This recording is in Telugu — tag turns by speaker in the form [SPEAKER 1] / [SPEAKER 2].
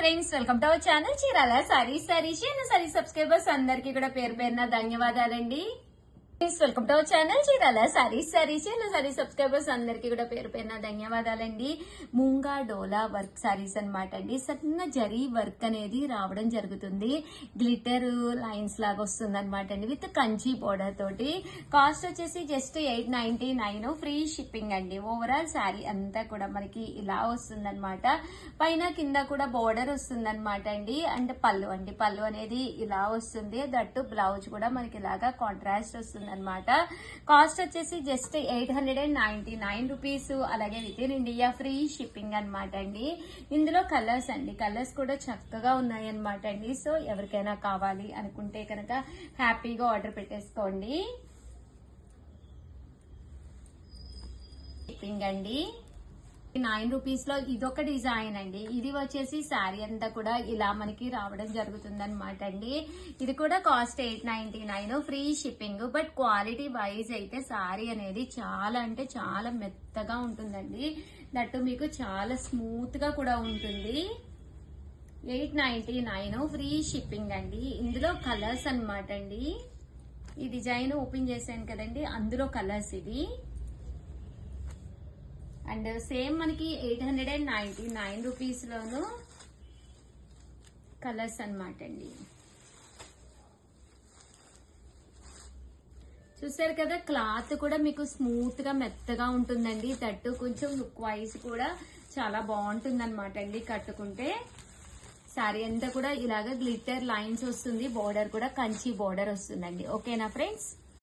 [SPEAKER 1] Friends, welcome to our channel Chirala saris. Subscribers అందరికీ కూడా పేరు పేరున ధన్యవాదాలండి. Welcome to our channel Chirala saris. Subscribers అందరికీ కూడా పేరు పేరున ధన్యవాదాలండి. మూంగా డోలా వర్క్ సారీస్ అనమాట అండి. సన్న జరీ వర్క్ అనేది రావడం జరుగుతుంది. గ్లిటర్ లైన్స్ లాగా వస్తుంది అనమాట అండి, విత్ కంచి బోర్డర్ తోటి. కాస్ట్ వచ్చేసి జస్ట్ 899, ఫ్రీ షిప్పింగ్ అండి. ఓవరాల్ శారీ అంతా కూడా మనకి ఇలా వస్తుంది అనమాట. పైన కింద కూడా బోర్డర్ వస్తుంది అనమాట అండి. అండ్ పళ్ళు అనేది ఇలా వస్తుంది. దట్టు బ్లౌజ్ కూడా మనకి ఇలాగా కాంట్రాస్ట్ వస్తుంది అనమాట. కాస్ట్ వచ్చేసి జస్ట్ 899 రూపీస్. అలాగే with in India free shipping అనమాట అండి. ఇందులో కలర్స్ అండి, కలర్స్ కూడా చక్కగా ఉన్నాయి అనమాట అండి. సో ఎవరికైనా కావాలి అనుకుంటే కనుక హ్యాపీగా ఆర్డర్ పెట్టేసుకోండి. షిప్పింగ్ అండి 9 రూపీస్ లో ఇదొక డిజైన్ అండి. ఇది వచ్చేసి శారీ అంతా కూడా ఇలా మనకి రావడం జరుగుతుంది అనమాట అండి. ఇది కూడా cost 899, free shipping. But quality wise అయితే శారీ అనేది చాలా అంటే చాలా మెత్తగా ఉంటుందండి. దట్టు మీకు చాలా స్మూత్ గా కూడా ఉంటుంది. 899 ఫ్రీ షిప్పింగ్ అండి. ఇందులో కలర్స్ అనమాట అండి. ఈ డిజైన్ ఓపెన్ చేశాను కదండి, అందులో కలర్స్ ఇవి. అండ్ సేమ్ మనకి 899 రూపీస్ లోను కలర్స్ అనమాట అండి. చూసారు కదా, క్లాత్ కూడా మీకు స్మూత్ గా మెత్తగా ఉంటుందండి. తట్టు కొంచెం లుక్ వైజ్ కూడా చాలా బాగుంటుంది అనమాట అండి. కట్టుకుంటే శారీ అంతా కూడా ఇలాగ గ్లిటర్ లైన్స్ వస్తుంది. బోర్డర్ కూడా కంచి బోర్డర్ వస్తుందండి. ఓకేనా ఫ్రెండ్స్?